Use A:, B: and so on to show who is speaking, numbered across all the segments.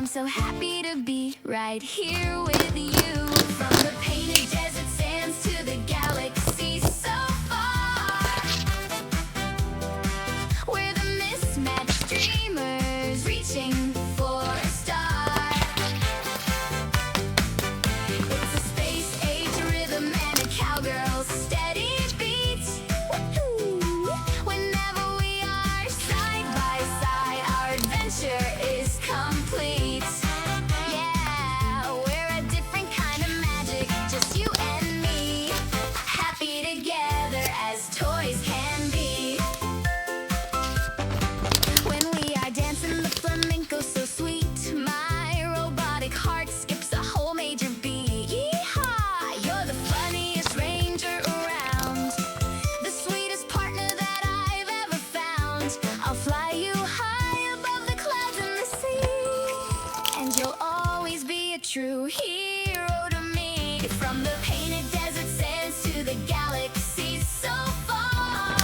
A: so happy to be right here with you. From the painted desert sands to the galaxy so far, we're the mismatched dreamers reaching for a star. It's a space-age rhythm and a cowgirl's steady beat. Woohoo! Whenever we are side by side, our adventure is complete. Yeah, we're a different kind of magic, just you and me, happy together as toys can be. When we are dancing the flamenco so sweet, my robotic heart skips a whole major beat. Yeehaw! You're the funniest ranger around, the sweetest partner that I've ever found. I'll fly you high above the clouds and the sea, and you'll always be a true hero to me. From the painted desert sands to the galaxy so far,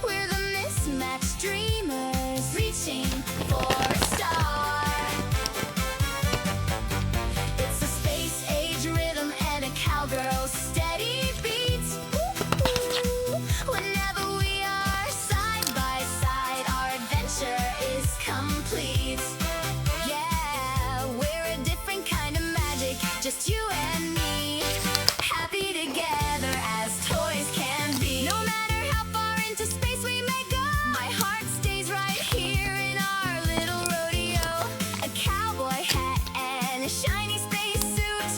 A: we're the mismatched dreamers reaching for a star. It's a space-age rhythm and a cowgirl's steady beat. Woo-hoo. Whenever we are side by side, our adventure is complete. Yeah, we're a different kind of magic, just you and me, happy together as toys can be. No matter how far into space we may go, my heart stays right here in our little rodeo. A cowboy hat and a shiny space suit,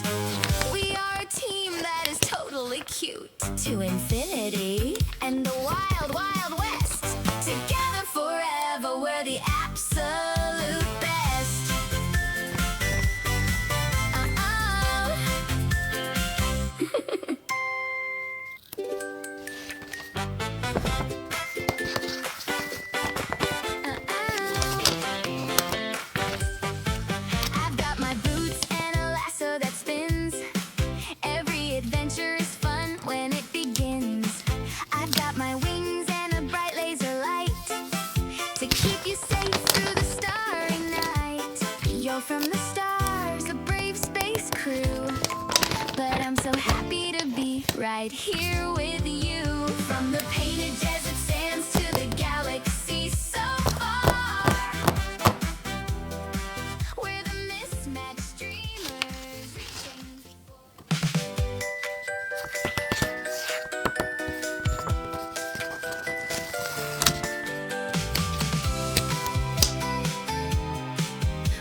A: we are a team that is totally cute. To infinity and the wild, wild west, together forever, we're the absolute best. I've got my boots and a lasso that spins. Every adventure is fun when it begins. I've got my wings and a bright laser light to keep you safe through the starry night. You're from the stars, a brave space crew, but I'm so happy to be right here with you. From the painted desert sands to the galaxy so far, we're the mismatched dreamers reaching for.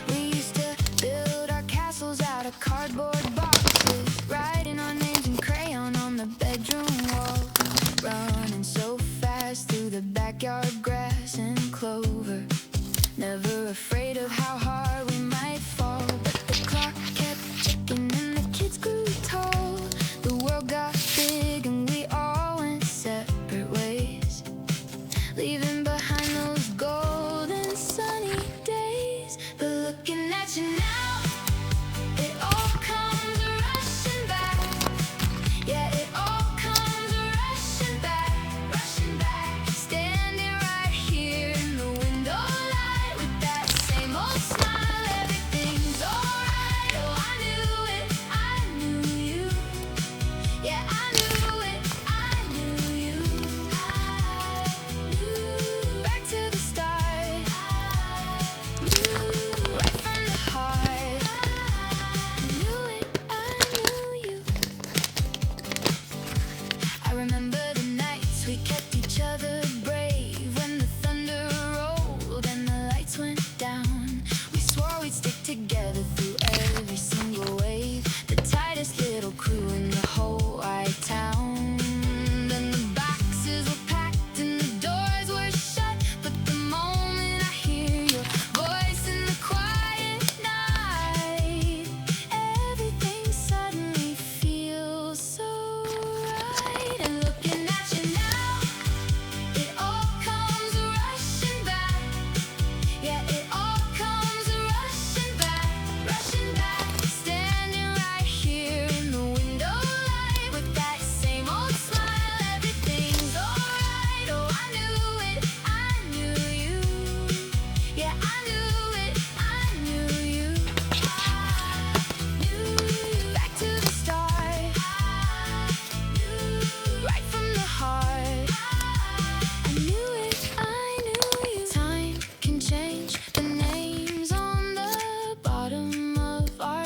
A: We used to build our castles out of cardboard boxes, writing our names in crayon on the bedroom wall, running so fast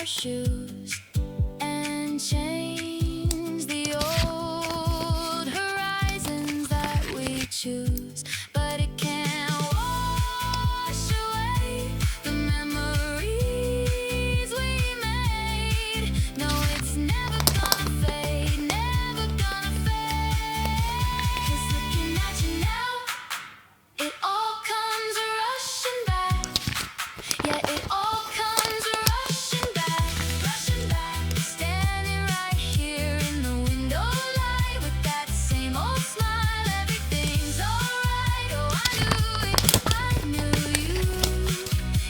A: shoes and change the old horizons that we choose, but it can't wash away the memories we made. No, it's never gonna fade, never gonna fade. 'Cause looking at you now, it all comes rushing back. Yeah, it all comes rushing back, rushing back. Standing right here in the window light with that same old smile, everything's alright. Oh, I knew it, I knew you.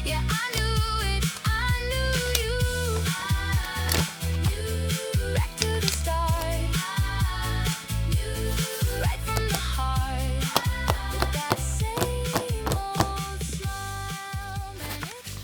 A: Yeah, I knew it, I knew you. Back to the start, right from the heart, with that same old smile, man, it's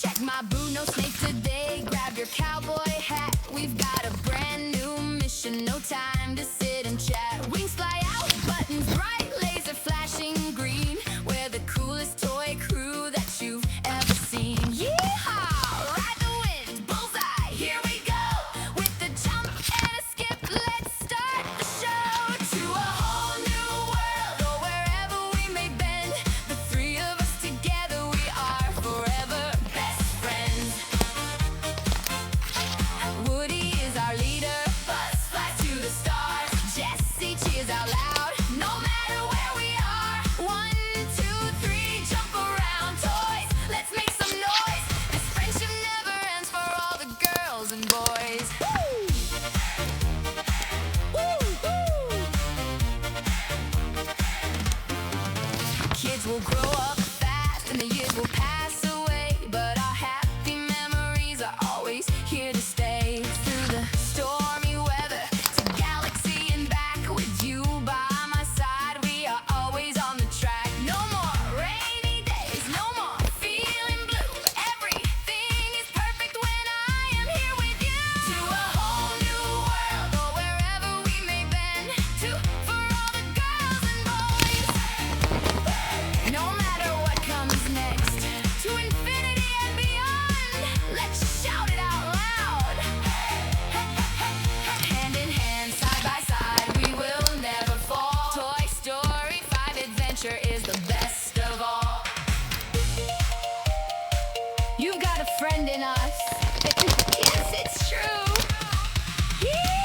A: check my boo, no snake today. Grab your cowboy hat. We've got a brand new mission. No time to sit and chat. Wings fly out, buttons bright, laser flashing green. We're the coolest toy crew that you've ever seen. Yeehaw! Ride the wind, bullseye. Here we go. With a jump and a skip, let's start the show. To a whole new world, or wherever we may bend. The three of us together, we are forever best friends. Woody is our leader. Buzz flies to the stars. Jessie cheers out loud. No matter where we are. 1, 2, 3, jump around, toys. Let's make some noise. This friendship never ends for all the girls and boys. Woo! Woo, woo. Kids will grow up fast and the years will pass away, but our happy memories are always here to stay. Through the stormy weather, to galaxy and back, with you by my side, we are always on the track. No more rainy days, no more feeling blue. Everything is perfect when I am here with you. To a whole new world, or wherever we may bend. For all the girls and boys. No matter what comes next, to infinity and beyond. Let's shout it out loud. Hand in hand, side by side, we will never fall. Toy Story 5 adventure is the best of all. You've got a friend in us. Yes, it's true. Yeah.